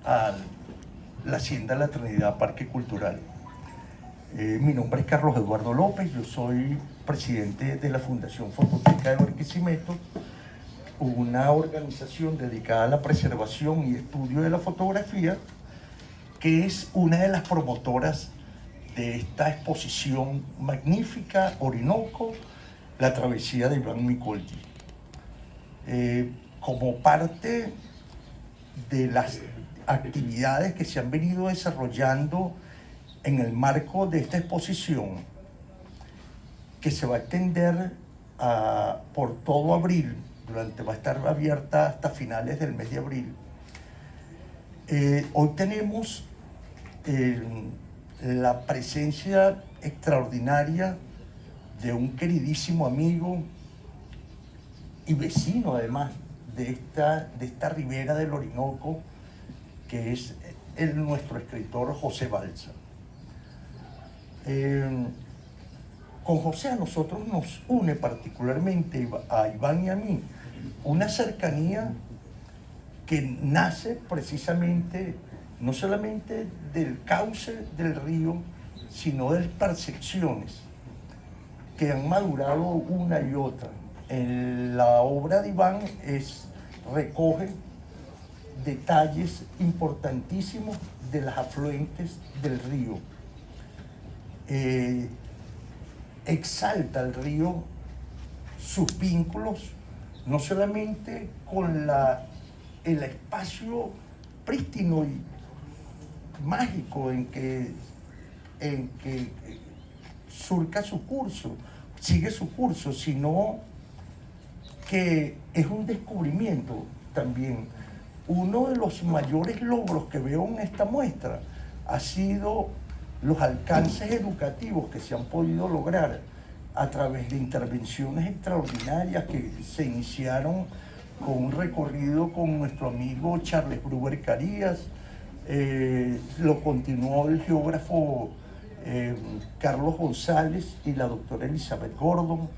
a la Hacienda La Trinidad Parque Cultural. Mi nombre es Carlos Eduardo López, yo soy presidente de la Fundación Fototeca de Barquisimeto, una organización dedicada a la preservación y estudio de la fotografía, que es una de las promotoras de esta exposición magnífica, Orinoco, la travesía de Iván Micoldi. Como parte de las actividades que se han venido desarrollando en el marco de esta exposición, que se va a extender por todo abril, va a estar abierta hasta finales del mes de abril. Hoy tenemos la presencia extraordinaria de un queridísimo amigo y vecino además de esta ribera del Orinoco, que es nuestro escritor José Balsa. Con José a nosotros nos une particularmente, a Iván y a mí, una cercanía que nace precisamente no solamente del cauce del río, sino de percepciones que han madurado una y otra. La obra de Iván recoge detalles importantísimos de las afluentes del río. Exalta el río sus vínculos, no solamente con el espacio prístino y mágico en que surca su curso, sigue su curso, sino que es un descubrimiento también. Uno de los mayores logros que veo en esta muestra ha sido los alcances educativos que se han podido lograr a través de intervenciones extraordinarias que se iniciaron con un recorrido con nuestro amigo Charles Bruber Carías, lo continuó el geógrafo Carlos González y la doctora Elizabeth Gordon,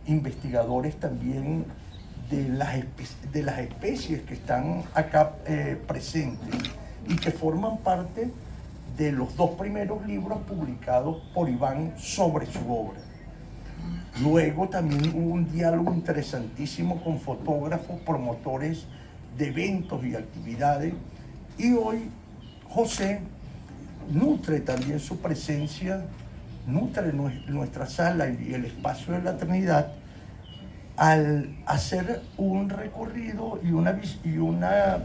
investigadores también de las especies que están acá presentes y que forman parte de los dos primeros libros publicados por Iván sobre su obra. Luego también hubo un diálogo interesantísimo con fotógrafos, promotores de eventos y actividades, y hoy José nutre también su presencia, nutre nuestra sala y el espacio de la Trinidad al hacer un recorrido y una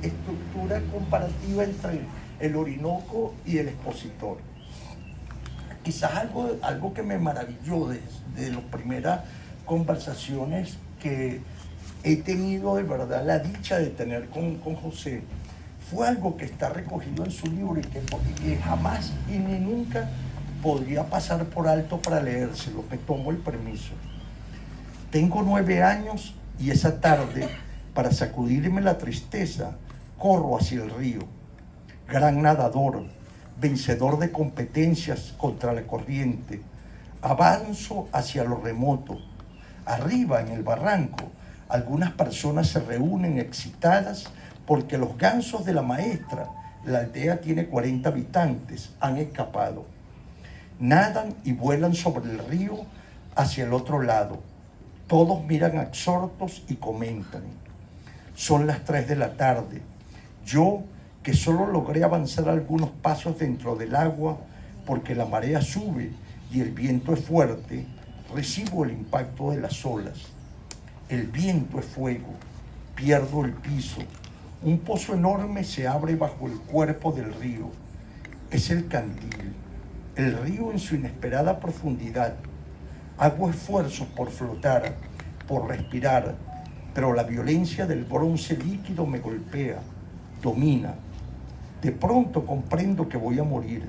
estructura comparativa entre el Orinoco y el expositor. Quizás algo que me maravilló de las primeras conversaciones que he tenido de verdad la dicha de tener con José, fue algo que está recogido en su libro y que jamás y ni nunca podría pasar por alto para leérselo. Me tomo el permiso. Tengo 9 años y esa tarde, para sacudirme la tristeza, corro hacia el río. Gran nadador, vencedor de competencias contra la corriente, avanzo hacia lo remoto. Arriba, en el barranco, algunas personas se reúnen excitadas porque los gansos de la maestra, la aldea tiene 40 habitantes, han escapado. Nadan y vuelan sobre el río hacia el otro lado. Todos miran absortos y comentan. Son las 3 de la tarde. Yo, que solo logré avanzar algunos pasos dentro del agua porque la marea sube y el viento es fuerte, recibo el impacto de las olas. El viento es fuego, pierdo el piso. Un pozo enorme se abre bajo el cuerpo del río. Es el Candil, el río en su inesperada profundidad. Hago esfuerzos por flotar, por respirar, pero la violencia del bronce líquido me golpea, domina. De pronto comprendo que voy a morir.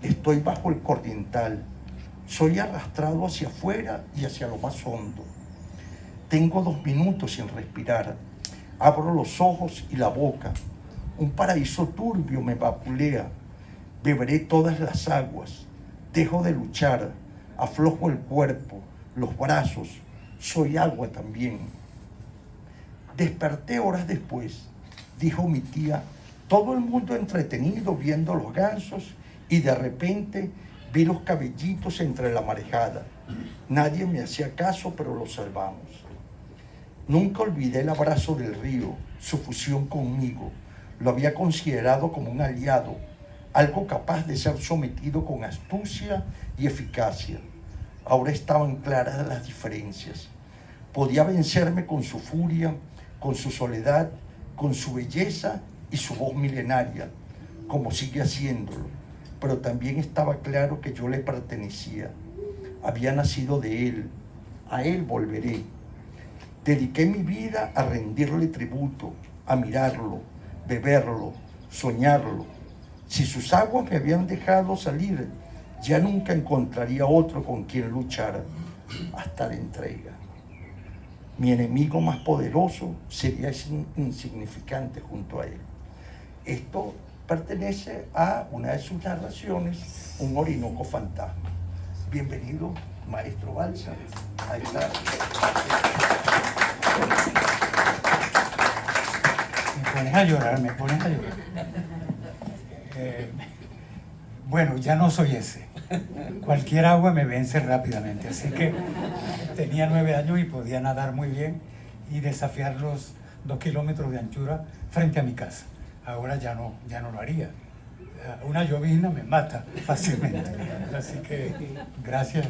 Estoy bajo el corriental. Soy arrastrado hacia afuera y hacia lo más hondo. Tengo 2 minutos sin respirar. Abro los ojos y la boca. Un paraíso turbio me vapulea. Beberé todas las aguas. Dejo de luchar. Aflojo el cuerpo, los brazos. Soy agua también. Desperté horas después. Dijo mi tía Todo el mundo entretenido viendo los gansos y de repente vi los cabellitos entre la marejada. Nadie me hacía caso, pero los salvamos. Nunca olvidé el abrazo del río, su fusión conmigo. Lo había considerado como un aliado, algo capaz de ser sometido con astucia y eficacia. Ahora estaban claras las diferencias. Podía vencerme con su furia, con su soledad, con su belleza y su voz milenaria, como sigue haciéndolo. Pero también estaba claro que yo le pertenecía. Había nacido de él. A él volveré. Dediqué mi vida a rendirle tributo, a mirarlo, beberlo, soñarlo. Si sus aguas me habían dejado salir, ya nunca encontraría otro con quien luchar hasta la entrega. Mi enemigo más poderoso sería insignificante junto a él. Esto pertenece a una de sus narraciones, Un Orinoco Fantasma. Bienvenido, maestro Balsa. Ahí está. Me pones a llorar. Bueno, ya no soy ese. Cualquier agua me vence rápidamente, así que tenía 9 años y podía nadar muy bien y desafiar los 2 kilómetros de anchura frente a mi casa. Ahora ya no lo haría. Una llovizna me mata fácilmente. Así que gracias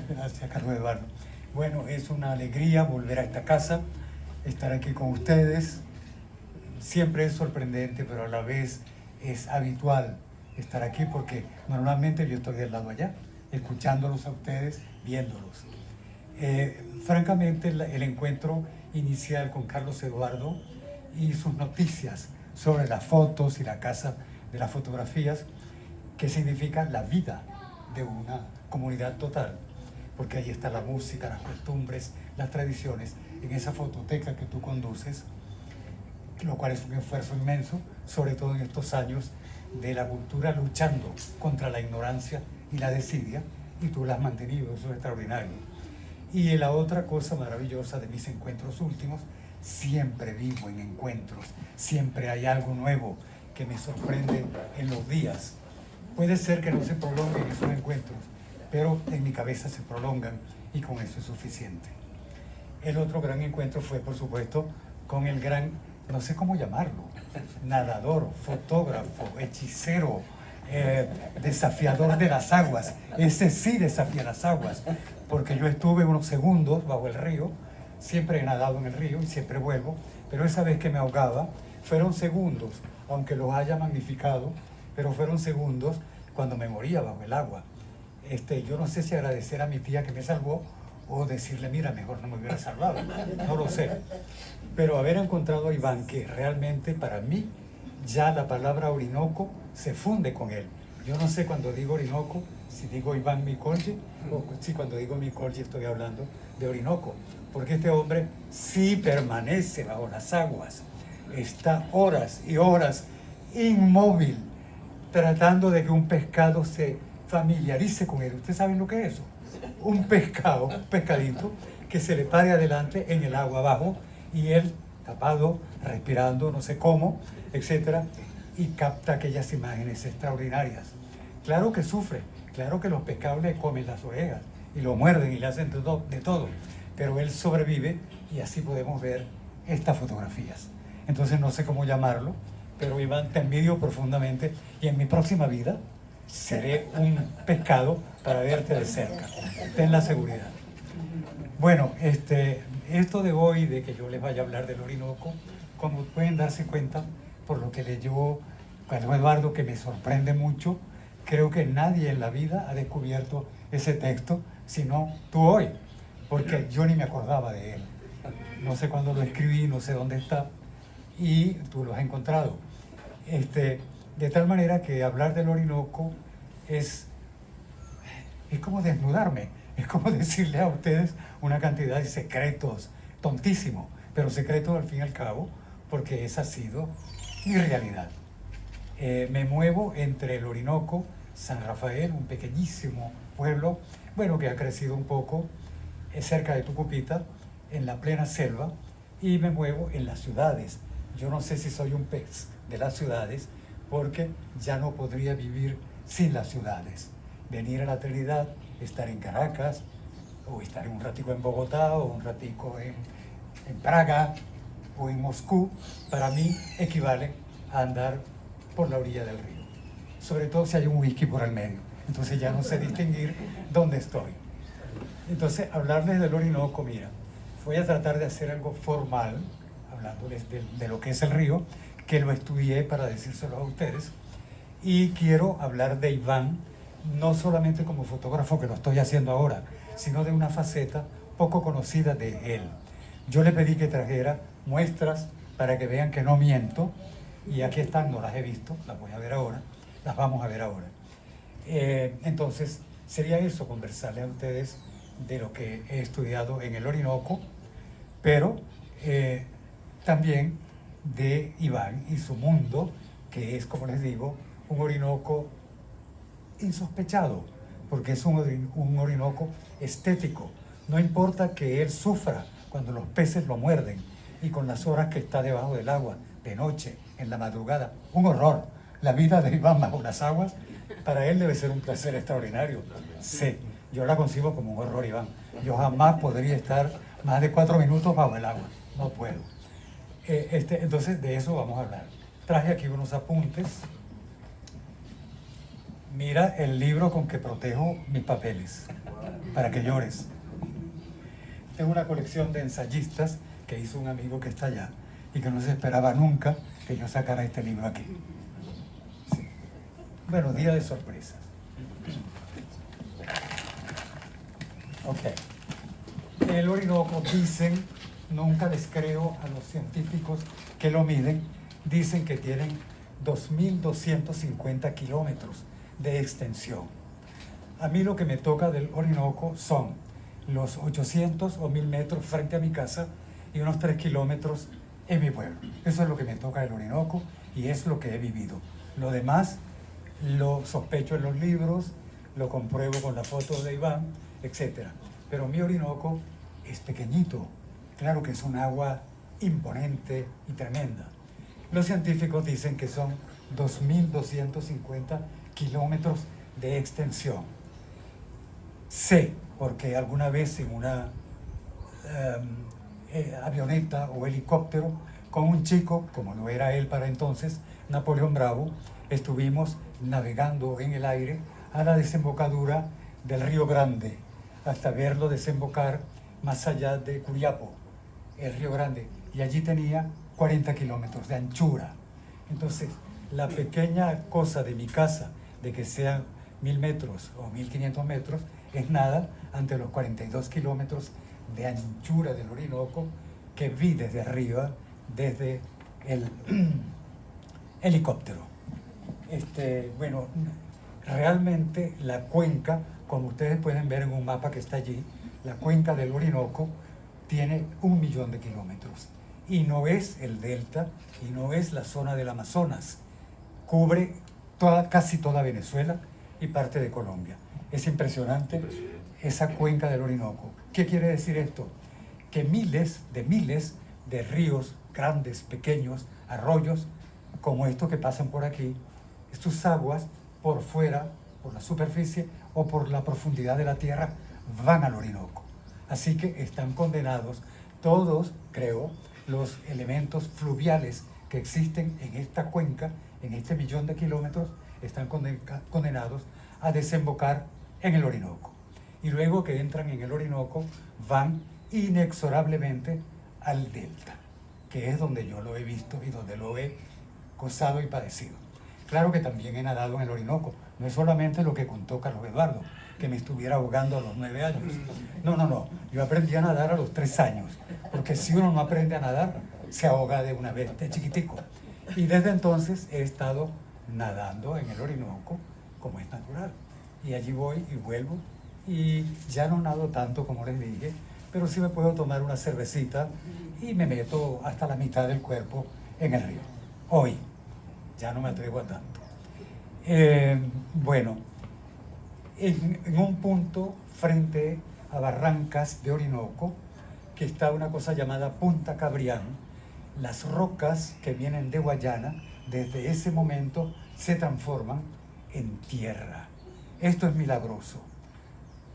Carlos Eduardo. Bueno, es una alegría volver a esta casa, estar aquí con ustedes. Siempre es sorprendente, pero a la vez es habitual estar aquí porque normalmente yo estoy del lado allá, escuchándolos a ustedes, viéndolos. Francamente, el encuentro inicial con Carlos Eduardo y sus noticias sobre las fotos y la casa de las fotografías, que significa la vida de una comunidad total, porque ahí está la música, las costumbres, las tradiciones, en esa fototeca que tú conduces, lo cual es un esfuerzo inmenso, sobre todo en estos años de la cultura luchando contra la ignorancia y la desidia, y tú la has mantenido, eso es extraordinario. Y la otra cosa maravillosa de mis encuentros últimos, siempre vivo en encuentros, siempre hay algo nuevo que me sorprende en los días. Puede ser que no se prolonguen esos encuentros, pero en mi cabeza se prolongan y con eso es suficiente. El otro gran encuentro fue, por supuesto, con el gran, no sé cómo llamarlo, nadador, fotógrafo, hechicero, desafiador de las aguas. Ese sí desafía las aguas, porque yo estuve unos segundos bajo el río, siempre he nadado en el río y siempre vuelvo, pero esa vez que me ahogaba fueron segundos, aunque los haya magnificado, pero fueron segundos cuando me moría bajo el agua. Yo no sé si agradecer a mi tía que me salvó o decirle, mira, mejor no me hubiera salvado, no lo sé. Pero haber encontrado a Iván, que realmente para mí ya la palabra Orinoco se funde con él. Yo no sé cuando digo Orinoco, si digo Iván Micolgi, o si cuando digo Micolgi estoy hablando de Orinoco, porque este hombre sí permanece bajo las aguas, está horas y horas inmóvil, tratando de que un pescado se familiarice con él. ¿Ustedes saben lo que es eso? Un pescado, un pescadito, que se le pare adelante en el agua abajo y él tapado, respirando, no sé cómo, etcétera, y capta aquellas imágenes extraordinarias. Claro que sufre, claro que los pescados le comen las orejas y lo muerden y le hacen de todo, pero él sobrevive y así podemos ver estas fotografías. Entonces no sé cómo llamarlo, pero Iván, te envidio profundamente y en mi próxima vida seré un pescado para verte de cerca. Ten la seguridad. Bueno, esto de hoy, de que yo les vaya a hablar del Orinoco, como pueden darse cuenta por lo que leyó Carlos Eduardo, que me sorprende mucho, creo que nadie en la vida ha descubierto ese texto, sino tú hoy, porque yo ni me acordaba de él. No sé cuándo lo escribí, no sé dónde está, y tú lo has encontrado. De tal manera que hablar del Orinoco es como desnudarme, es como decirle a ustedes una cantidad de secretos, tontísimo, pero secretos al fin y al cabo, porque esa ha sido mi realidad. Me muevo entre el Orinoco, San Rafael, un pequeñísimo pueblo, bueno, que ha crecido un poco, cerca de Tucupita, en la plena selva, y me muevo en las ciudades. Yo no sé si soy un pez de las ciudades, porque ya no podría vivir sin las ciudades. Venir a la Trinidad, estar en Caracas, o estar un ratico en Bogotá, o un ratico en Praga, o en Moscú, para mí equivale a andar por la orilla del río. Sobre todo si hay un whisky por el medio. Entonces ya no sé distinguir dónde estoy. Entonces, hablarles del Orinoco, mira, voy a tratar de hacer algo formal, hablándoles de lo que es el río, que lo estudié para decírselo a ustedes. Y quiero hablar de Iván, no solamente como fotógrafo, que lo estoy haciendo ahora, sino de una faceta poco conocida de él. Yo le pedí que trajera muestras para que vean que no miento, y aquí están, no las he visto, las voy a ver ahora, las vamos a ver ahora. Entonces, sería eso, conversarles a ustedes de lo que he estudiado en el Orinoco, pero también de Iván y su mundo, que es, como les digo, un Orinoco insospechado, porque es un Orinoco estético. No importa que él sufra cuando los peces lo muerden y con las horas que está debajo del agua, de noche, en la madrugada. Un horror. La vida de Iván bajo las aguas, para él debe ser un placer extraordinario. Sí, yo la concibo como un horror, Iván. Yo jamás podría estar más de 4 minutos bajo el agua. No puedo. Entonces, de eso vamos a hablar. Traje aquí unos apuntes. Mira el libro con que protejo mis papeles, para que llores. Es una colección de ensayistas que hizo un amigo que está allá y que no se esperaba nunca que yo sacara este libro aquí. Sí. Bueno, día de sorpresas. Ok. El Orinoco, dicen, nunca les creo a los científicos que lo miden, dicen que tienen 2.250 kilómetros de extensión. A mí lo que me toca del Orinoco son los 800 o 1.000 metros frente a mi casa y unos 3 kilómetros en mi pueblo. Eso es lo que me toca del Orinoco y es lo que he vivido. Lo demás lo sospecho en los libros, lo compruebo con la foto de Iván, etc. Pero mi Orinoco es pequeñito. Claro que es un agua imponente y tremenda. Los científicos dicen que son 2.250 kilómetros de extensión. Sé, porque alguna vez en una avioneta o helicóptero con un chico, como lo era él para entonces, Napoleón Bravo, estuvimos navegando en el aire a la desembocadura del Río Grande, hasta verlo desembocar más allá de Curiapo, el Río Grande, y allí tenía 40 kilómetros de anchura. Entonces, la pequeña cosa de mi casa, de que sean 1.000 metros o 1.500 metros, es nada ante los 42 kilómetros de anchura del Orinoco que vi desde arriba, desde el helicóptero. Bueno, realmente la cuenca, como ustedes pueden ver en un mapa que está allí, la cuenca del Orinoco tiene 1 millón de kilómetros. Y no es el delta, y no es la zona del Amazonas. Cubre casi toda Venezuela y parte de Colombia. Es impresionante esa cuenca del Orinoco. ¿Qué quiere decir esto? Que miles de ríos, grandes, pequeños, arroyos, como estos que pasan por aquí, sus aguas por fuera, por la superficie o por la profundidad de la tierra, van al Orinoco. Así que están condenados todos, creo, los elementos fluviales que existen en esta cuenca, en este 1 millón de kilómetros, están condenados a desembocar en el Orinoco. Y luego que entran en el Orinoco, van inexorablemente al delta, que es donde yo lo he visto y donde lo he gozado y padecido. Claro que también he nadado en el Orinoco, no es solamente lo que contó Carlos Eduardo, que me estuviera ahogando a los 9 años. No, yo aprendí a nadar a los 3 años, porque si uno no aprende a nadar, se ahoga de una vez, de chiquitico. Y desde entonces he estado nadando en el Orinoco, como es natural. Y allí voy y vuelvo, y ya no nado tanto como les dije, pero sí me puedo tomar una cervecita y me meto hasta la mitad del cuerpo en el río. Hoy, ya no me atrevo a tanto. Bueno, en un punto frente a Barrancas de Orinoco, que está una cosa llamada Punta Cabrián, las rocas que vienen de Guayana desde ese momento se transforman en tierra. Esto es milagroso.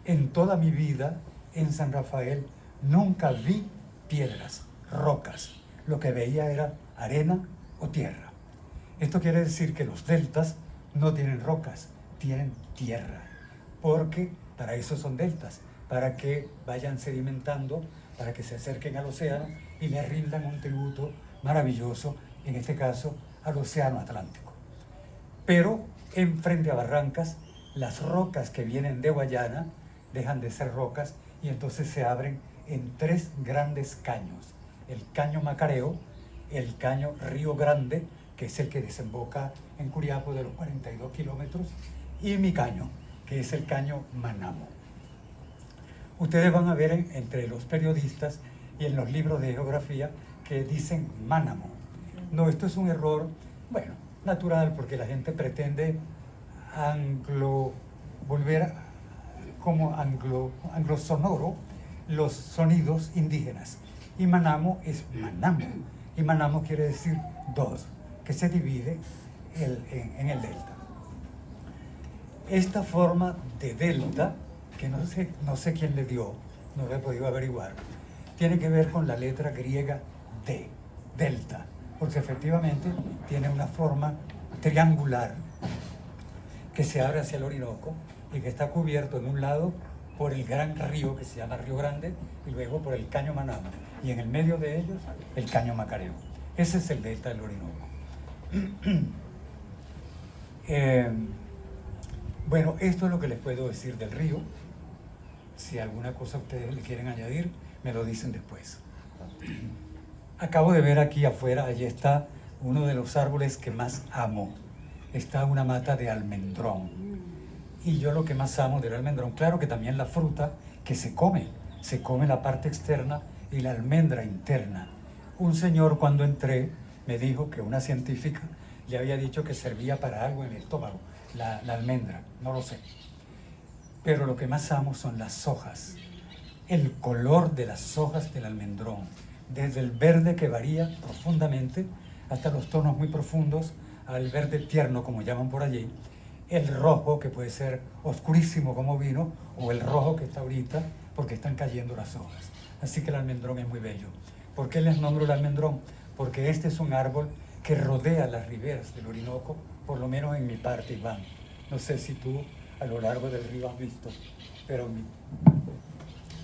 En toda mi vida en San Rafael nunca vi piedras, rocas. Lo que veía era arena o tierra. Esto quiere decir que los deltas no tienen rocas, tienen tierra, porque para eso son deltas, para que vayan sedimentando, para que se acerquen al océano y le rindan un tributo maravilloso, en este caso al océano Atlántico. Pero en frente a Barrancas, las rocas que vienen de Guayana dejan de ser rocas y entonces se abren en tres grandes caños: el caño Macareo, el caño Río Grande, que es el que desemboca en Curiapo de los 42 kilómetros, y mi caño, que es el caño Manamo. Ustedes van a ver entre los periodistas y en los libros de geografía que dicen Manamo. No, esto es un error, bueno, natural, porque la gente pretende volver como anglosonoro los sonidos indígenas. Y Manamo es Manamo. Y Manamo quiere decir dos, que se divide en el delta. Esta forma de delta, que no sé quién le dio, no lo he podido averiguar, tiene que ver con la letra griega D, delta, porque efectivamente tiene una forma triangular que se abre hacia el Orinoco y que está cubierto en un lado por el gran río que se llama Río Grande y luego por el caño Manamo, y en el medio de ellos el caño Macareo. Ese es el delta del Orinoco. Bueno, esto es lo que les puedo decir del río. Si alguna cosa ustedes le quieren añadir, me lo dicen después. Acabo de ver aquí afuera, allí está uno de los árboles que más amo. Está una mata de almendrón. Y yo lo que más amo del almendrón, claro que también la fruta que se come la parte externa y la almendra interna. Un señor, cuando entré, me dijo que una científica le había dicho que servía para algo en el estómago, la almendra, no lo sé. Pero lo que más amo son las hojas, el color de las hojas del almendrón, desde el verde que varía profundamente hasta los tonos muy profundos, al verde tierno, como llaman por allí, el rojo, que puede ser oscurísimo como vino, o el rojo que está ahorita, porque están cayendo las hojas. Así que el almendrón es muy bello. ¿Por qué les nombro el almendrón? Porque este es un árbol que rodea las riberas del Orinoco, por lo menos en mi parte, Iván. No sé si tú a lo largo del río has visto, pero...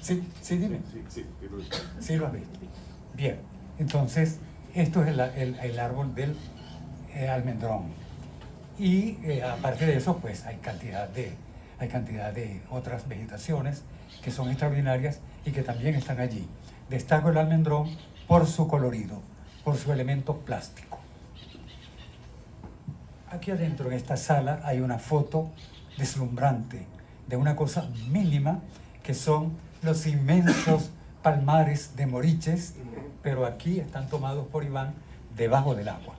Sí, dime. Sí, lo has visto. Bien, entonces, esto es el árbol del almendrón. Y aparte de eso, pues hay cantidad de otras vegetaciones que son extraordinarias y que también están allí. Destaco el almendrón por su colorido, por su elemento plástico. Aquí adentro, en esta sala, hay una foto deslumbrante de una cosa mínima que son los inmensos palmares de moriches, pero aquí están tomados por Iván debajo del agua.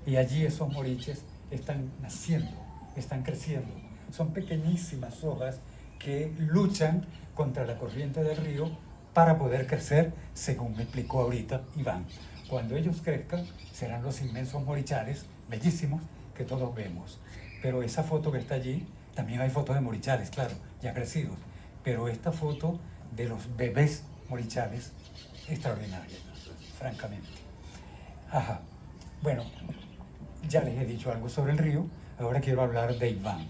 Y allí esos moriches están naciendo, están creciendo. Son pequeñísimas hojas que luchan contra la corriente del río para poder crecer, según me explicó ahorita Iván. Cuando ellos crezcan, serán los inmensos morichales, bellísimos, que todos vemos. Pero esa foto que está allí, también hay fotos de morichales, claro, ya crecidos. Pero esta foto de los bebés morichales, extraordinaria, francamente. Ajá. Bueno, ya les he dicho algo sobre el río, ahora quiero hablar de Iván.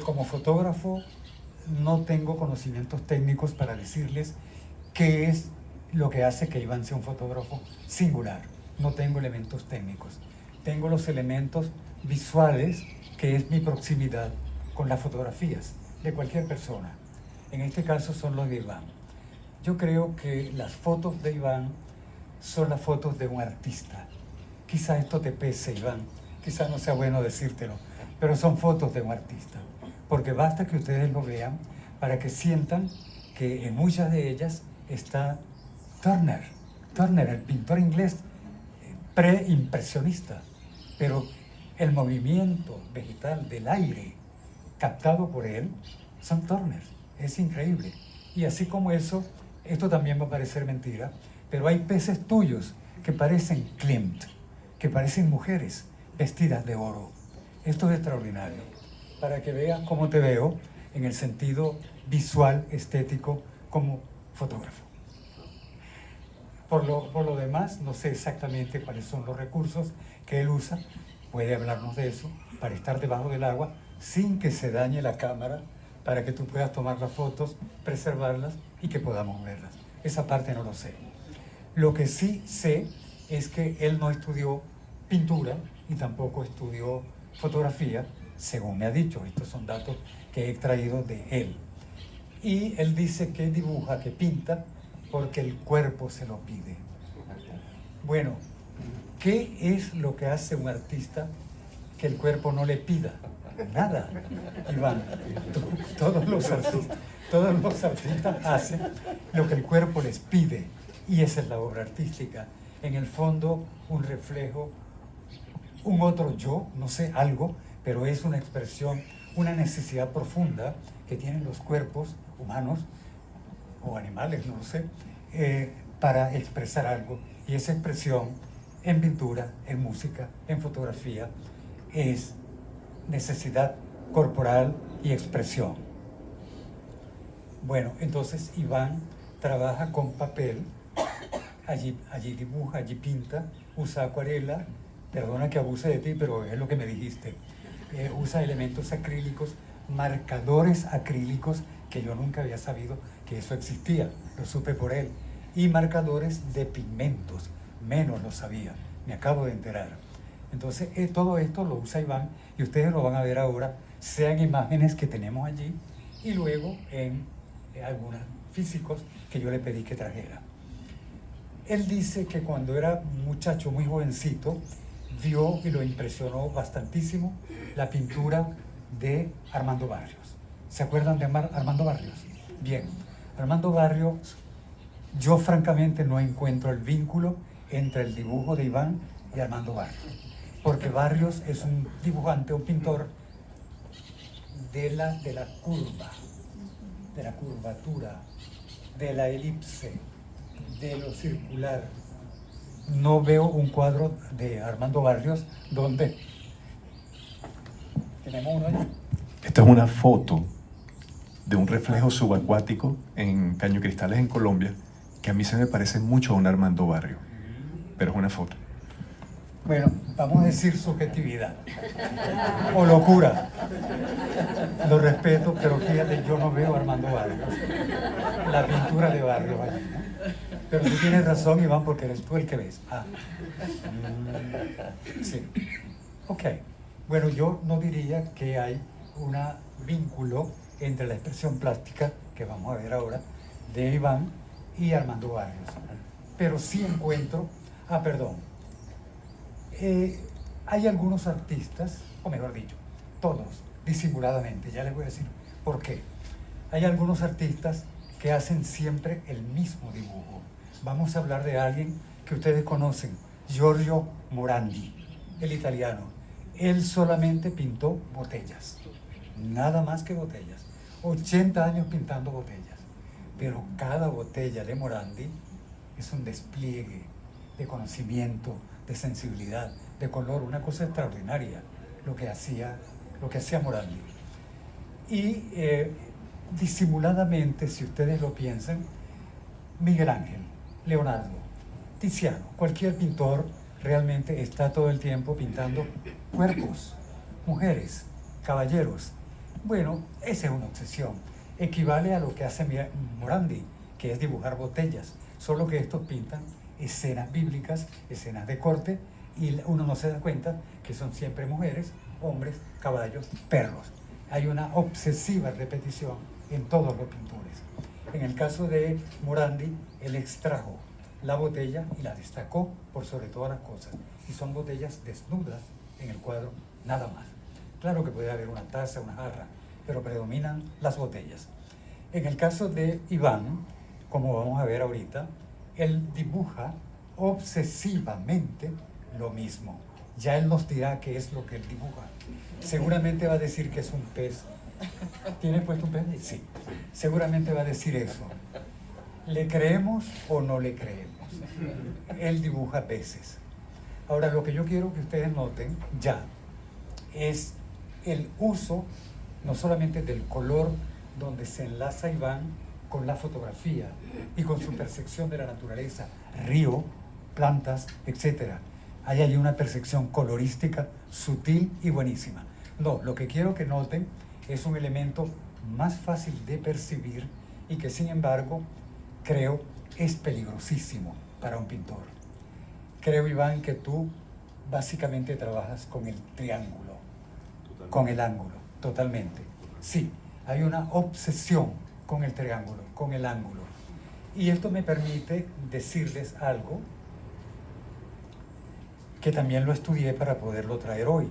Como fotógrafo, no tengo conocimientos técnicos para decirles qué es lo que hace que Iván sea un fotógrafo singular. No tengo elementos técnicos. Tengo los elementos visuales, que es mi proximidad con las fotografías de cualquier persona. En este caso son los de Iván. Yo creo que las fotos de Iván son las fotos de un artista. Quizá esto te pese, Iván, quizá no sea bueno decírtelo, pero son fotos de un artista. Porque basta que ustedes lo vean para que sientan que en muchas de ellas está Turner, el pintor inglés preimpresionista, pero el movimiento vegetal del aire captado por él son Turner. Es increíble. Y así como eso, esto también va a parecer mentira, pero hay peces tuyos que parecen Klimt, que parecen mujeres, vestidas de oro. Esto es extraordinario, para que veas cómo te veo en el sentido visual, estético, como fotógrafo. Por lo demás, no sé exactamente cuáles son los recursos que él usa. Puede hablarnos de eso, para estar debajo del agua sin que se dañe la cámara, para que tú puedas tomar las fotos, preservarlas y que podamos verlas. Esa parte no lo sé. Lo que sí sé es que él no estudió pintura y tampoco estudió fotografía, según me ha dicho. Estos son datos que he extraído de él. Y él dice que dibuja, que pinta, porque el cuerpo se lo pide. Bueno, ¿qué es lo que hace un artista que el cuerpo no le pida? Nada, Iván. Todos los artistas hacen lo que el cuerpo les pide, y esa es la obra artística. En el fondo, un reflejo, un otro yo, no sé, algo, pero es una expresión, una necesidad profunda que tienen los cuerpos humanos o animales, no lo sé, para expresar algo. Y esa expresión en pintura, en música, en fotografía, es necesidad corporal y expresión. Bueno, entonces Iván trabaja con papel, allí dibuja, allí pinta, usa acuarela, perdona que abuse de ti, pero es lo que me dijiste, usa elementos acrílicos, marcadores acrílicos, que yo nunca había sabido que eso existía, lo supe por él, y marcadores de pigmentos, menos lo sabía, me acabo de enterar. Entonces, todo esto lo usa Iván, y ustedes lo van a ver ahora, sean imágenes que tenemos allí, y luego en algunos físicos que yo le pedí que trajera. Él dice que cuando era muchacho, muy jovencito, vio y lo impresionó bastantísimo la pintura de Armando Barrios. ¿Se acuerdan de Armando Barrios? Bien, Armando Barrios, yo francamente no encuentro el vínculo entre el dibujo de Iván y Armando Barrios, porque Barrios es un dibujante, un pintor de la curva, de la curvatura, de la elipse, de lo circular. No veo un cuadro de Armando Barrios donde tenemos uno allí. Esta es una foto de un reflejo subacuático en Caño Cristales, en Colombia, que a mí se me parece mucho a un Armando Barrio, pero es una foto. Bueno, vamos a decir subjetividad o locura. Lo respeto, pero fíjate, yo no veo a Armando Barrios, la pintura de Barrios allí, ¿no? Pero tú tienes razón, Iván, porque eres tú el que ves. Sí. Ok. Bueno, yo no diría que hay un vínculo entre la expresión plástica, que vamos a ver ahora, de Iván y Armando Barrios. Pero sí encuentro, hay algunos artistas, o mejor dicho, todos, disimuladamente, ya les voy a decir por qué. Hay algunos artistas que hacen siempre el mismo dibujo. Vamos a hablar de alguien que ustedes conocen, Giorgio Morandi, el italiano. Él solamente pintó botellas, nada más que botellas. 80 años pintando botellas, pero cada botella de Morandi es un despliegue de conocimiento, de sensibilidad, de color, una cosa extraordinaria lo que hacía Morandi. Y disimuladamente, si ustedes lo piensan, Miguel Ángel, Leonardo, Tiziano, cualquier pintor realmente está todo el tiempo pintando cuerpos, mujeres, caballeros. Bueno, esa es una obsesión. Equivale a lo que hace Morandi, que es dibujar botellas, solo que estos pintan escenas bíblicas, escenas de corte, y uno no se da cuenta que son siempre mujeres, hombres, caballos, perros. Hay una obsesiva repetición en todos los pintores. En el caso de Morandi, él extrajo la botella y la destacó por sobre todas las cosas. Y son botellas desnudas en el cuadro, nada más. Claro que puede haber una taza, una jarra, pero predominan las botellas. En el caso de Iván, como vamos a ver ahorita, él dibuja obsesivamente lo mismo. Ya él nos dirá qué es lo que él dibuja. Seguramente va a decir que es un pez. ¿Tiene puesto un pez? Sí. Seguramente va a decir eso. ¿Le creemos o no le creemos? Él dibuja peces. Ahora, lo que yo quiero que ustedes noten ya es el uso no solamente del color donde se enlaza Iván con la fotografía y con su percepción de la naturaleza, río, plantas, etc. Hay allí una percepción colorística sutil y buenísima. No, lo que quiero que noten es un elemento más fácil de percibir y que sin embargo creo es peligrosísimo para un pintor. Creo, Iván, que tú básicamente trabajas con el triángulo, con el ángulo, totalmente. Sí, hay una obsesión con el triángulo, con el ángulo. Y esto me permite decirles algo que también lo estudié para poderlo traer hoy.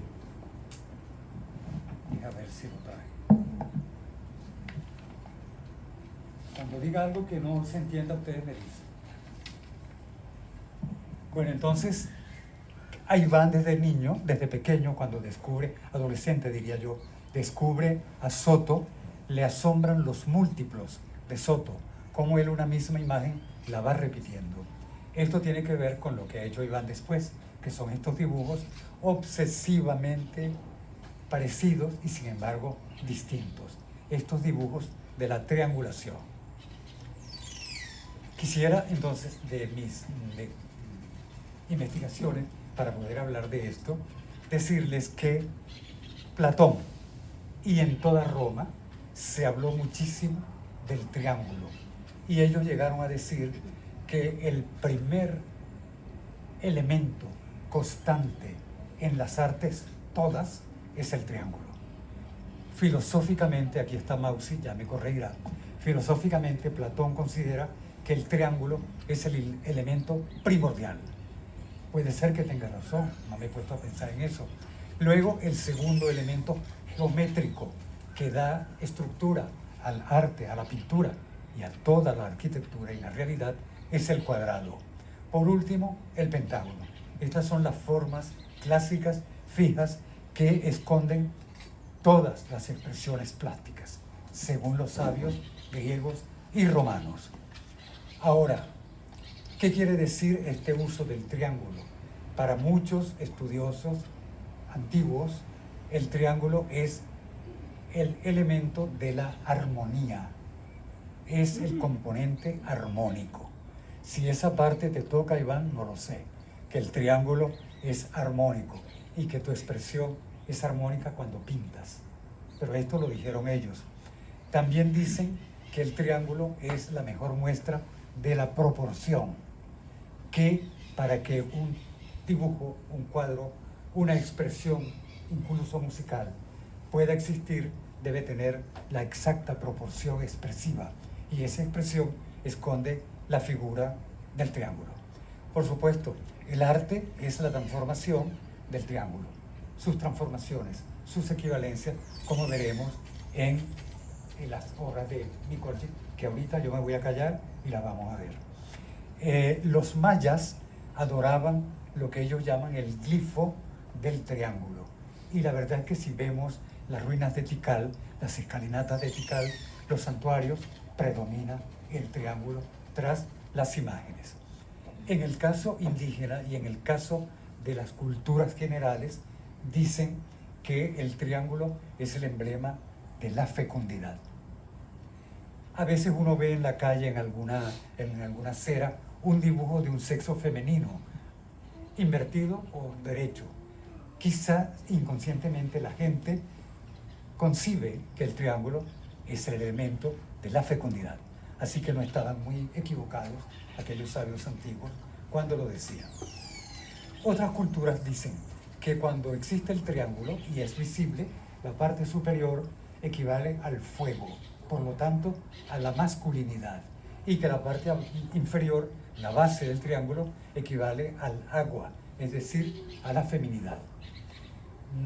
A ver si lo trae. Cuando diga algo que no se entienda, ustedes me dicen. Bueno, entonces, ahí van desde niño, desde pequeño, cuando descubre, adolescente diría yo, descubre a Soto, le asombran los múltiplos de Soto, como él una misma imagen la va repitiendo. Esto tiene que ver con lo que ha hecho Iván después, que son estos dibujos obsesivamente parecidos y sin embargo distintos. Estos dibujos de la triangulación. Quisiera entonces de mis investigaciones, para poder hablar de esto, decirles que Platón y en toda Roma se habló muchísimo del triángulo y ellos llegaron a decir que el primer elemento constante en las artes todas es el triángulo. Filosóficamente, aquí está Mausi, ya me corregirá, filosóficamente Platón considera que el triángulo es el elemento primordial. Puede ser que tenga razón, no me he puesto a pensar en eso. Luego, el segundo elemento geométrico que da estructura al arte, a la pintura y a toda la arquitectura y la realidad es el cuadrado. Por último, el pentágono. Estas son las formas clásicas, fijas, que esconden todas las expresiones plásticas, según los sabios griegos y romanos. Ahora, ¿qué quiere decir este uso del triángulo? Para muchos estudiosos antiguos, el triángulo es el elemento de la armonía, es el componente armónico. Si esa parte te toca, Iván, no lo sé, que el triángulo es armónico y que tu expresión es armónica cuando pintas. Pero esto lo dijeron ellos. También dicen que el triángulo es la mejor muestra de la proporción, que para que un dibujo, un cuadro, una expresión, incluso musical, pueda existir, debe tener la exacta proporción expresiva, y esa expresión esconde la figura del triángulo. Por supuesto, el arte es la transformación del triángulo, sus transformaciones, sus equivalencias, como veremos en las obras de Nikolchik, que ahorita yo me voy a callar y las vamos a ver. Los mayas adoraban lo que ellos llaman el glifo del triángulo. Y la verdad es que si vemos las ruinas de Tikal, las escalinatas de Tikal, los santuarios, predomina el triángulo tras las imágenes. En el caso indígena y en el caso de las culturas generales, dicen que el triángulo es el emblema de la fecundidad. A veces uno ve en la calle, en alguna acera, un dibujo de un sexo femenino, invertido o derecho. Quizá inconscientemente la gente concibe que el triángulo es el elemento de la fecundidad. Así que no estaban muy equivocados aquellos sabios antiguos cuando lo decían. Otras culturas dicen que cuando existe el triángulo y es visible, la parte superior equivale al fuego, por lo tanto a la masculinidad, y que la parte inferior, la base del triángulo, equivale al agua, es decir, a la feminidad.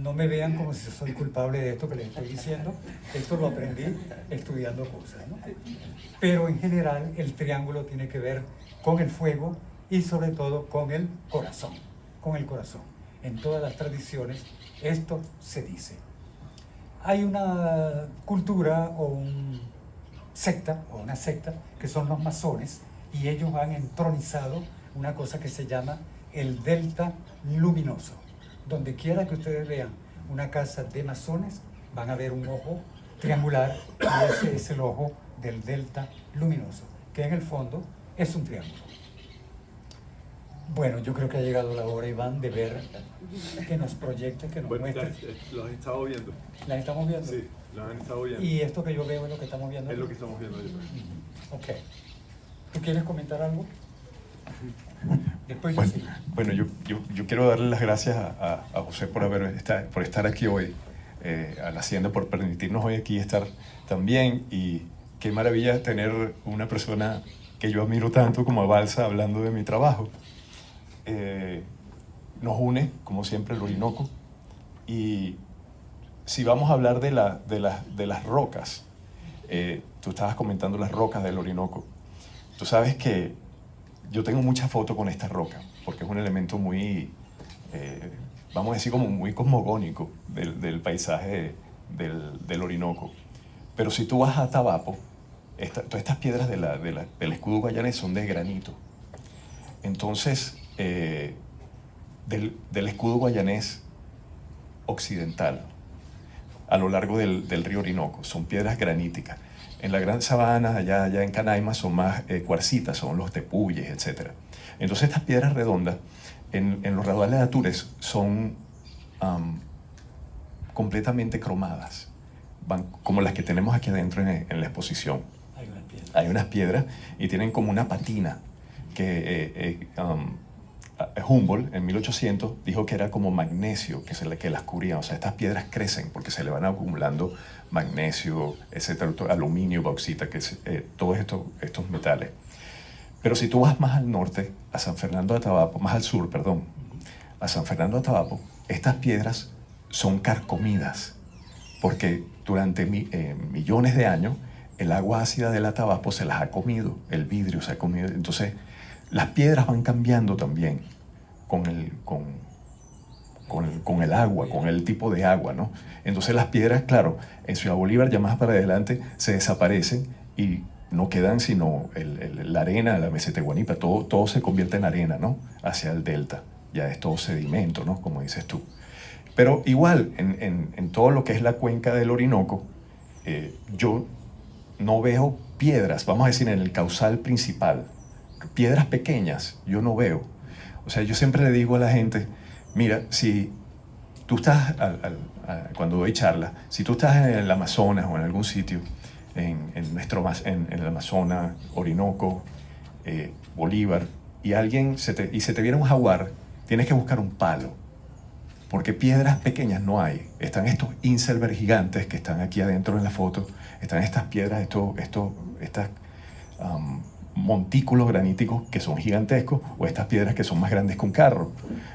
No me vean como si soy culpable de esto que les estoy diciendo, esto lo aprendí estudiando cosas, ¿no? Pero en general el triángulo tiene que ver con el fuego y sobre todo con el corazón, con el corazón. En todas las tradiciones esto se dice. Hay una cultura o una secta que son los masones, y ellos han entronizado una cosa que se llama el delta luminoso. Donde quiera que ustedes vean una casa de masones, van a ver un ojo triangular, y ese es el ojo del delta luminoso, que en el fondo es un triángulo. Bueno, yo creo que ha llegado la hora, Iván, de ver que nos proyecte, que nos muestre. Los he estado viendo. ¿Las estamos viendo? Sí, los han estado viendo. ¿Y esto que yo veo es lo que estamos viendo? Es lo que estamos viendo ahí. Ok. ¿Tú quieres comentar algo? Después yo Bueno, sí. bueno, yo quiero darle las gracias a José por estar aquí hoy, a la Hacienda, por permitirnos hoy aquí estar también. Y qué maravilla tener una persona que yo admiro tanto como a Balsa hablando de mi trabajo. Nos une, como siempre, el Orinoco. Y si vamos a hablar de las rocas, tú estabas comentando las rocas del Orinoco. Tú sabes que yo tengo muchas fotos con esta roca, porque es un elemento muy, vamos a decir, como muy cosmogónico del paisaje del Orinoco. Pero si tú vas a Atabapo, todas estas piedras del escudo guayanés son de granito. Entonces, del escudo guayanés occidental, a lo largo del río Orinoco, son piedras graníticas. En la Gran Sabana, allá en Canaima, son más cuarcitas, son los tepuyes, etc. Entonces estas piedras redondas, en los raudales de Atures, son completamente cromadas, como las que tenemos aquí adentro en la exposición. Hay unas piedras y tienen como una patina que Humboldt en 1800 dijo que era como magnesio que las cubría. O sea, estas piedras crecen porque se le van acumulando magnesio, etcétera, aluminio, bauxita, todos estos metales. Pero si tú vas más al norte, a San Fernando de Atabapo, más al sur, perdón, a San Fernando de Atabapo, estas piedras son carcomidas porque durante millones de años el agua ácida del Atabapo se las ha comido, el vidrio se ha comido. Entonces, las piedras van cambiando también con el agua, con el tipo de agua, ¿no? Entonces las piedras, claro, en Ciudad Bolívar ya más para adelante se desaparecen y no quedan sino la arena, la meseta de Guanipa, todo se convierte en arena, ¿no? Hacia el delta, ya es todo sedimento, ¿no? Como dices tú. Pero igual, en todo lo que es la cuenca del Orinoco, yo no veo piedras, vamos a decir, en el cauzal principal, piedras pequeñas, yo no veo. O sea, yo siempre le digo a la gente, mira, si tú estás, cuando doy charla, si tú estás en el Amazonas o en algún sitio, en el Amazonas, Orinoco, Bolívar, y se te viene un jaguar, tienes que buscar un palo, porque piedras pequeñas no hay. Están estos inselberg gigantes que están aquí adentro en la foto, están estas piedras, estas montículos graníticos que son gigantescos, o estas piedras que son más grandes que un carro.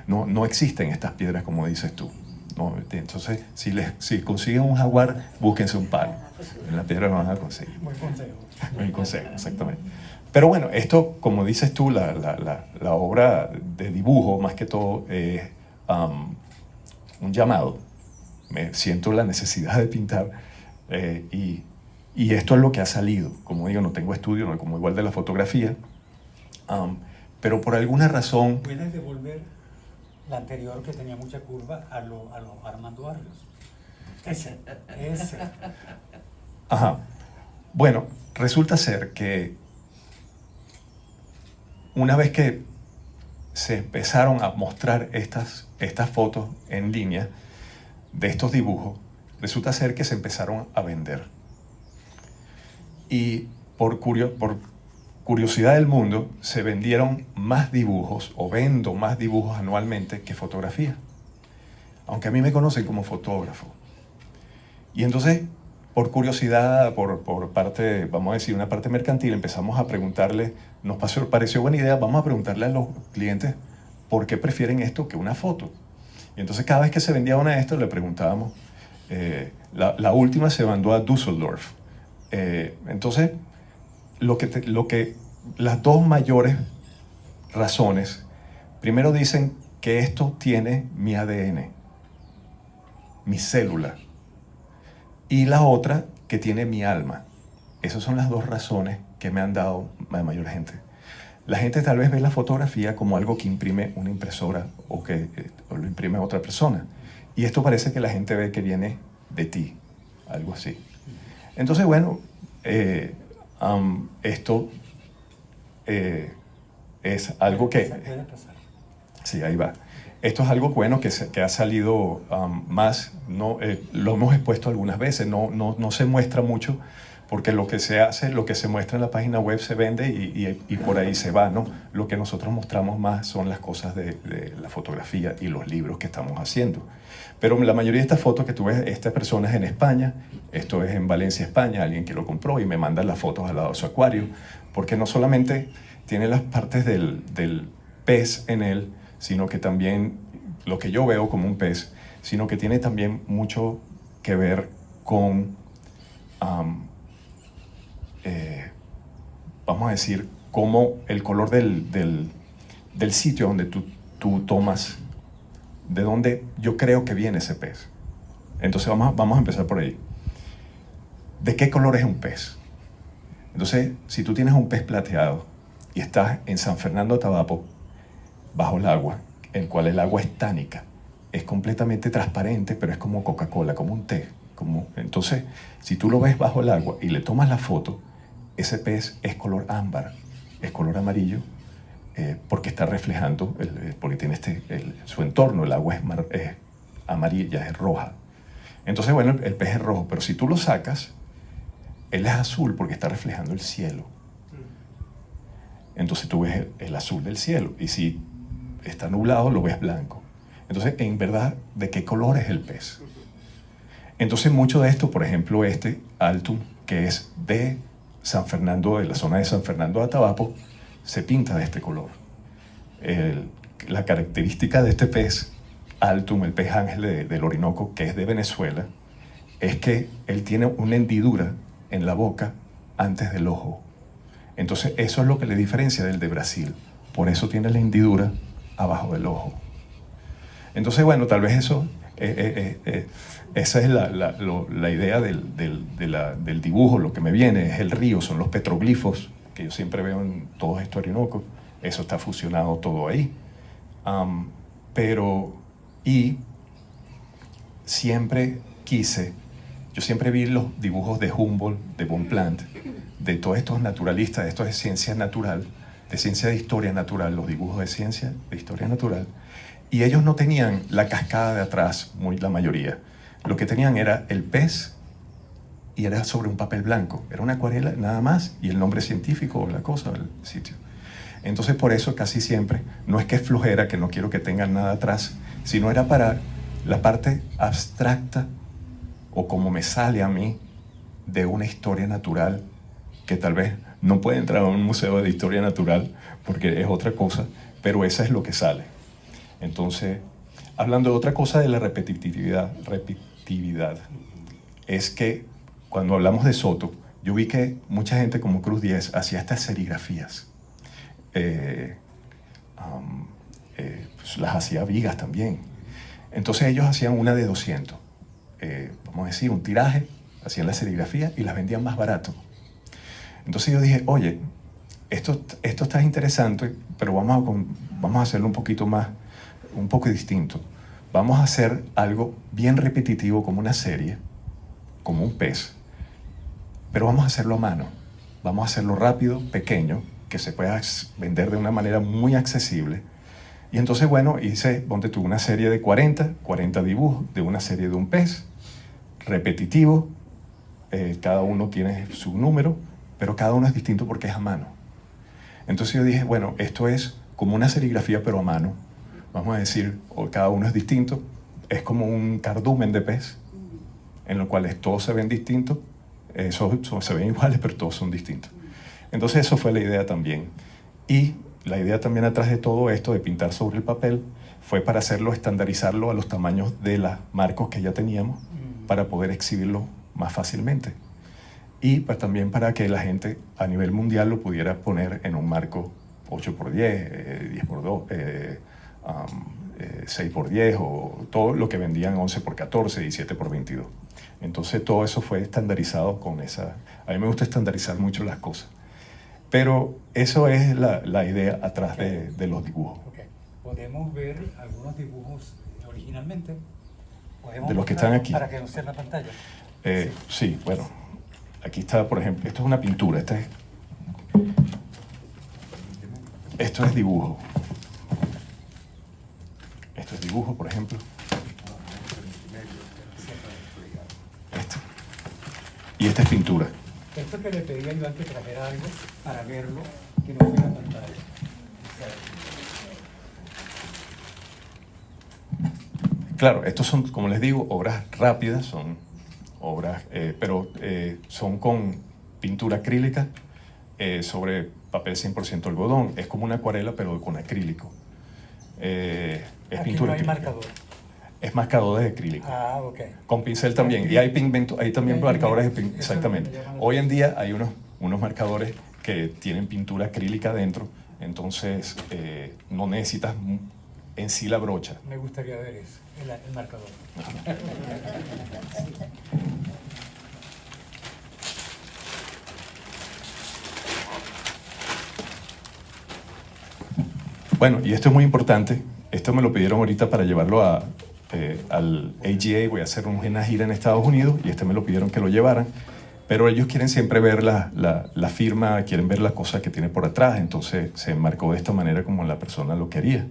No existen estas piedras como dices tú. No, entonces, si consiguen un jaguar, búsquense un palo. En la piedra lo van a conseguir. Buen consejo. Buen consejo, exactamente. Pero bueno, esto, como dices tú, la obra de dibujo, más que todo, es un llamado. Me siento la necesidad de pintar y esto es lo que ha salido. Como digo, no tengo estudio, no como igual de la fotografía, pero por alguna razón... ¿Puedes devolver la anterior que tenía mucha curva a los Armando Barrios? Ese. Ajá. Bueno, resulta ser que una vez que se empezaron a mostrar estas fotos en línea de estos dibujos, resulta ser que se empezaron a vender. Y por curiosidad del mundo, se vendieron más dibujos, o vendo más dibujos anualmente que fotografía. Aunque a mí me conocen como fotógrafo. Y entonces, por curiosidad, por parte, vamos a decir, una parte mercantil, empezamos a preguntarle, nos pareció buena idea, vamos a preguntarle a los clientes por qué prefieren esto que una foto. Y entonces cada vez que se vendía una de estas le preguntábamos, la última se mandó a Düsseldorf. Entonces, las dos mayores razones, primero dicen que esto tiene mi ADN, mi célula, y la otra que tiene mi alma. Esas son las dos razones que me han dado la mayor gente. la gente tal vez ve la fotografía como algo que imprime una impresora o que o lo imprime otra persona. Y esto parece que la gente ve que viene de ti, algo así. Entonces, bueno, esto es algo que... Puede pasar. Sí, ahí va. Esto es algo bueno que ha salido más, no, lo hemos expuesto algunas veces, no se muestra mucho, porque lo que se hace, lo que se muestra en la página web se vende y por ahí se va, ¿no? Lo que nosotros mostramos más son las cosas de la fotografía y los libros que estamos haciendo. Pero la mayoría de estas fotos que tú ves, esta persona es en España, esto es en Valencia, España, alguien que lo compró y me manda las fotos al lado de su acuario, porque no solamente tiene las partes del pez en él, sino que también lo que yo veo como un pez, sino que tiene también mucho que ver con, vamos a decir, cómo el color del sitio donde tú tomas, de dónde yo creo que viene ese pez. Entonces vamos a empezar por ahí. ¿De qué color es un pez? Entonces, si tú tienes un pez plateado y estás en San Fernando de Atabapo, bajo el agua, el cual el agua es tánica, es completamente transparente, pero es como Coca-Cola, como un té. Entonces, si tú lo ves bajo el agua y le tomas la foto, ese pez es color ámbar, es color amarillo, porque está reflejando, porque tiene su entorno, el agua es amarilla, es roja. Entonces, bueno, el pez es rojo, pero si tú lo sacas, él es azul porque está reflejando el cielo. Entonces tú ves el azul del cielo, y si está nublado, lo ves blanco. Entonces, en verdad, ¿de qué color es el pez? Entonces, mucho de esto, por ejemplo, Altum, que es de San Fernando, de la zona de San Fernando de Atabapo, se pinta de este color. La característica de este pez, Altum, el pez ángel del Orinoco, que es de Venezuela, es que él tiene una hendidura en la boca antes del ojo. Entonces, eso es lo que le diferencia del de Brasil. Por eso tiene la hendidura abajo del ojo. Entonces, bueno, tal vez eso, esa es la idea del dibujo. Lo que me viene es el río, son los petroglifos que yo siempre veo en todos estos Orinocos. Eso está fusionado todo ahí. Y siempre yo siempre vi los dibujos de Humboldt, de Bonpland, de todos estos naturalistas, de estos de ciencia natural, de ciencia de historia natural, los dibujos de ciencia de historia natural, y ellos no tenían la cascada de atrás, la mayoría. Lo que tenían era el pez y era sobre un papel blanco, era una acuarela nada más, y el nombre científico o la cosa, el sitio. Entonces, por eso casi siempre, no es que es flojera, que no quiero que tengan nada atrás, sino era para la parte abstracta, o como me sale a mí, de una historia natural, que tal vez no puede entrar a un museo de historia natural, porque es otra cosa, pero esa es lo que sale. Entonces, hablando de otra cosa de la repetitividad, es que cuando hablamos de Soto, yo vi que mucha gente como Cruz Diez hacía estas serigrafías. Pues las hacía Vigas también. Entonces ellos hacían una de 200, vamos a decir, un tiraje, hacían la serigrafía y las vendían más barato. Entonces yo dije, oye, esto está interesante, pero vamos a hacerlo un poco distinto. Vamos a hacer algo bien repetitivo como una serie, como un pez, pero vamos a hacerlo a mano. Vamos a hacerlo rápido, pequeño, que se pueda vender de una manera muy accesible. Y entonces, bueno, ponte tú una serie de 40 dibujos de una serie de un pez, repetitivo, cada uno tiene su número, pero cada uno es distinto porque es a mano. Entonces yo dije, bueno, esto es como una serigrafía pero a mano. Vamos a decir, cada uno es distinto, es como un cardumen de pez, en lo cual todos se ven distintos, se ven iguales, pero todos son distintos. Entonces eso fue la idea también. Y la idea también atrás de todo esto, de pintar sobre el papel, fue para estandarizarlo a los tamaños de los marcos que ya teníamos, para poder exhibirlo más fácilmente. Y pues también para que la gente a nivel mundial lo pudiera poner en un marco 8x10, 10x2, 6x10, o todo lo que vendían 11x14 y 7x22. Entonces todo eso fue estandarizado con esa... A mí me gusta estandarizar mucho las cosas. Pero eso es la idea atrás de los dibujos. Ok. Podemos ver algunos dibujos originalmente. ¿Podemos De los que están mostrarlos aquí. para que no sea en la pantalla? Sí, bueno, aquí está, por ejemplo, esto es una pintura, esto es dibujo. Esto es dibujo, por ejemplo. Esto. Y esta es pintura. Esto que le pedí a Iván que trajera algo para verlo, que no fuera en pantalla. Claro, estos son, como les digo, obras rápidas, son obras, pero son con pintura acrílica sobre papel 100% algodón. Es como una acuarela, pero con acrílico. Es Aquí pintura no hay acrílica. marcador. Es marcador de acrílico. Ah, ok. Con pincel también. Y hay pigmento, hay también Hay marcadores de pigmento. Eso exactamente. es lo que me llama la Hoy en día hay unos marcadores que tienen pintura acrílica dentro, entonces no necesitas en sí la brocha. Me gustaría ver eso, el marcador. Bueno, y esto es muy importante. Esto me lo pidieron ahorita para llevarlo al AGA. Voy a hacer una gira en Estados Unidos y me lo pidieron que lo llevaran. Pero ellos quieren siempre ver la firma, quieren ver la cosa que tiene por atrás. Entonces se enmarcó de esta manera como la persona lo quería.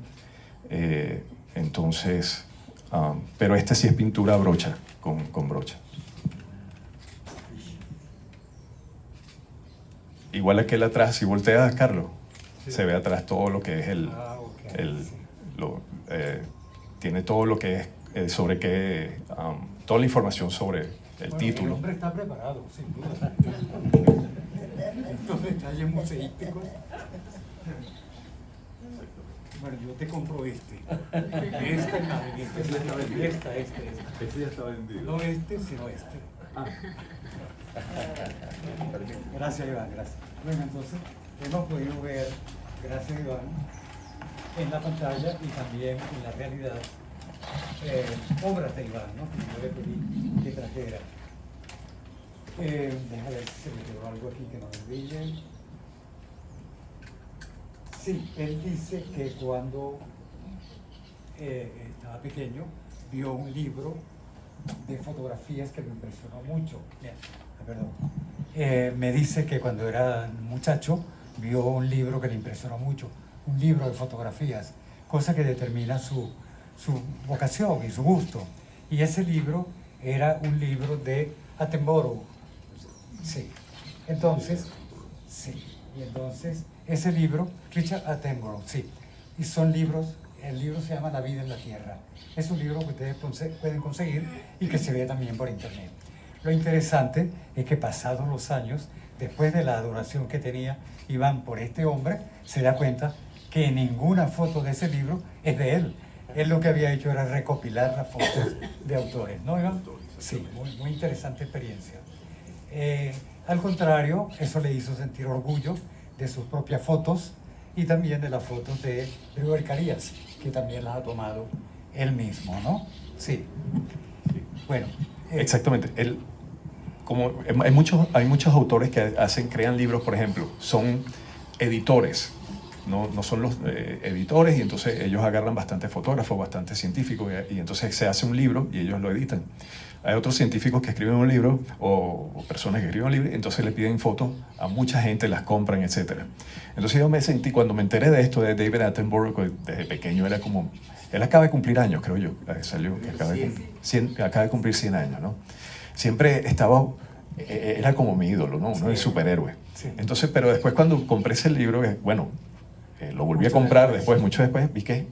Pero este sí es pintura a brocha, con brocha. Igual aquel atrás, si volteas, Carlos, Sí. se ve atrás todo lo que es tiene todo lo que es sobre qué, toda la información sobre el Bueno, título. El hombre está preparado, sin duda. Estos detalles museísticos. Bueno, yo te compro este. Esta. Este ya está vendido. No este, sino este. Gracias, Iván, gracias. Bueno, entonces hemos podido ver, gracias, Iván, en la pantalla y también en la realidad, obras de Iván, ¿no? Que yo le pedí que trajera. Déjame ver si se me quedó algo aquí que no me olvide. Sí, él dice que cuando estaba pequeño vio un libro de fotografías que lo impresionó mucho. Bien, perdón. Me dice que cuando era muchacho vio un libro que le impresionó mucho, un libro de fotografías, cosa que determina su vocación y su gusto. Y ese libro era un libro de Attenborough. Sí. Entonces, sí. Y entonces, ese libro, Richard Attenborough, sí. Y son libros, el libro se llama La vida en la tierra. Es un libro que ustedes pueden conseguir y que se ve también por internet. Lo interesante es que pasados los años, después de la adoración que tenía Iván por este hombre, se da cuenta que ninguna foto de ese libro es de él. Él lo que había hecho era recopilar las fotos de autores, ¿no, Iván? Sí, muy interesante experiencia. Al contrario, eso le hizo sentir orgullo de sus propias fotos y también de las fotos de Brewer Carías, que también las ha tomado él mismo, ¿no? Sí. Bueno. Exactamente. Como hay muchos autores que crean libros, por ejemplo, son editores, no son los editores, y entonces ellos agarran bastante fotógrafos, bastante científicos, y entonces se hace un libro y ellos lo editan. Hay otros científicos que escriben un libro o personas que escriben un libro, entonces le piden fotos a mucha gente, las compran, etc. Entonces yo me sentí, cuando me enteré de esto de David Attenborough, que desde pequeño era como, él acaba de cumplir años, creo yo, salió, que acaba de cumplir 100 años, ¿no? Siempre era como mi ídolo, ¿no? Uno es superhéroe. Sí. Entonces, pero después cuando compré ese libro, bueno, lo volví a comprar mucho después, vi que,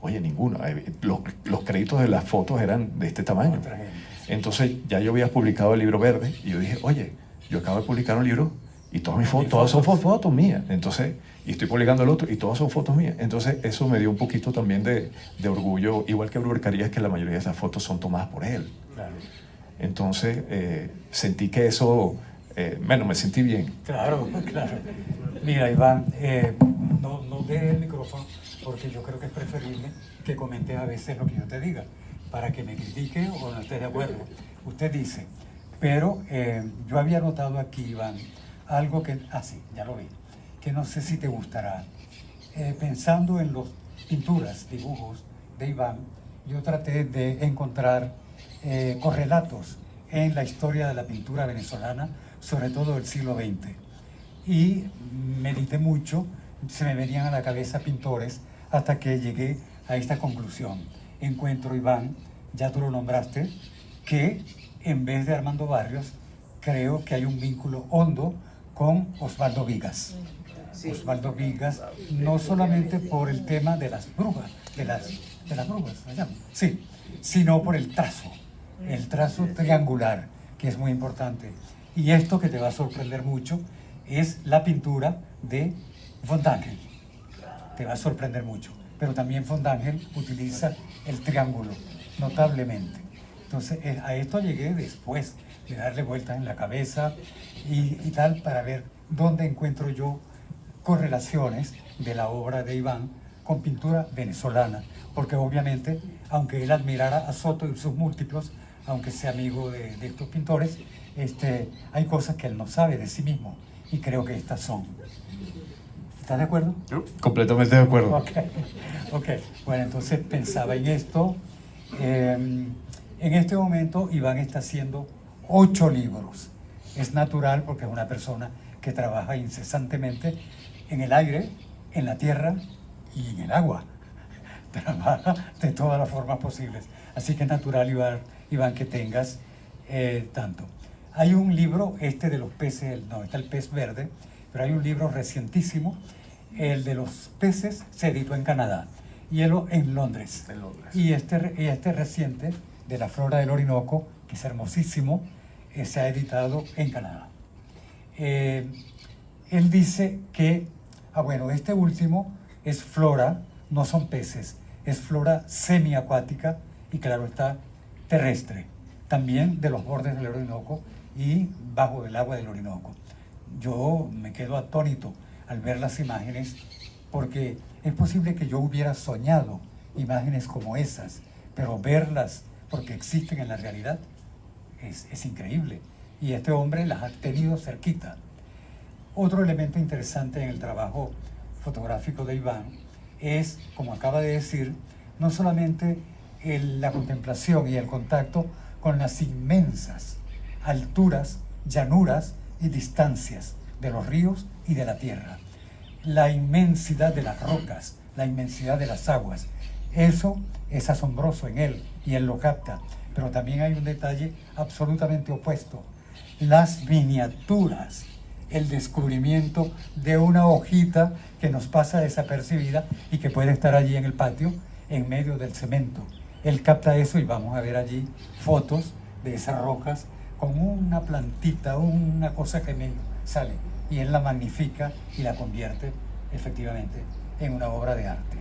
oye, ninguno, los créditos de las fotos eran de este tamaño. Otra gente. Entonces ya yo había publicado el libro verde y yo dije, oye, yo acabo de publicar un libro y todas mis fotos, todas son fotos mías. Entonces, y estoy publicando el otro y todas son fotos mías. Entonces eso me dio un poquito también de orgullo, igual que Brewer Carías, que la mayoría de esas fotos son tomadas por él. Claro. Entonces sentí que eso, bueno, me sentí bien. Claro. Mira, Iván, no dejes el micrófono porque yo creo que es preferible que comentes a veces lo que yo te diga, para que me critique o no estés de acuerdo. Usted dice, pero yo había notado aquí, Iván, algo que... Ah, sí, ya lo vi. que no sé si te gustará. Pensando en las pinturas, dibujos de Iván, yo traté de encontrar correlatos en la historia de la pintura venezolana, sobre todo del siglo XX. Y medité mucho, se me venían a la cabeza pintores, hasta que llegué a esta conclusión. Encuentro, Iván, ya tú lo nombraste, que en vez de Armando Barrios, creo que hay un vínculo hondo con Osvaldo Vigas. Sí. Osvaldo Vigas, no solamente por el tema de las brujas, de las brujas, sí, sino por el trazo triangular, que es muy importante. Y esto que te va a sorprender mucho es la pintura de Von Dangel. Te va a sorprender mucho. Pero también Von Dangel utiliza el triángulo notablemente. Entonces a esto llegué después de darle vueltas en la cabeza y tal, para ver dónde encuentro yo correlaciones de la obra de Iván con pintura venezolana, porque obviamente, aunque él admirara a Soto y sus múltiplos, aunque sea amigo de estos pintores, hay cosas que él no sabe de sí mismo, y creo que estas son. ¿Estás de acuerdo? Completamente de acuerdo. Ok. Bueno, entonces pensaba en esto. En este momento Iván está haciendo 8 libros. Es natural porque es una persona que trabaja incesantemente en el aire, en la tierra y en el agua. Trabaja de todas las formas posibles. Así que es natural, Iván, que tengas tanto. Hay un libro, de los peces, no, está el pez verde, pero hay un libro recientísimo, el de los peces, se editó en Canadá, y el en Londres. Y este reciente, de la flora del Orinoco, que es hermosísimo, se ha editado en Canadá. Él dice que, bueno, este último es flora, no son peces, es flora semiacuática y claro está, terrestre, también de los bordes del Orinoco y bajo el agua del Orinoco. Yo me quedo atónito al ver las imágenes, porque es posible que yo hubiera soñado imágenes como esas, pero verlas, porque existen en la realidad, es increíble. Y este hombre las ha tenido cerquita. Otro elemento interesante en el trabajo fotográfico de Iván es, como acaba de decir, no solamente la contemplación y el contacto con las inmensas alturas, llanuras y distancias de los ríos y de la tierra, la inmensidad de las rocas, la inmensidad de las aguas. Eso es asombroso en él y él lo capta, pero también hay un detalle absolutamente opuesto: las miniaturas, el descubrimiento de una hojita que nos pasa desapercibida y que puede estar allí en el patio en medio del cemento. Él capta eso y vamos a ver allí fotos de esas rocas con una plantita, una cosa que medio sale, y él la magnifica y la convierte efectivamente en una obra de arte.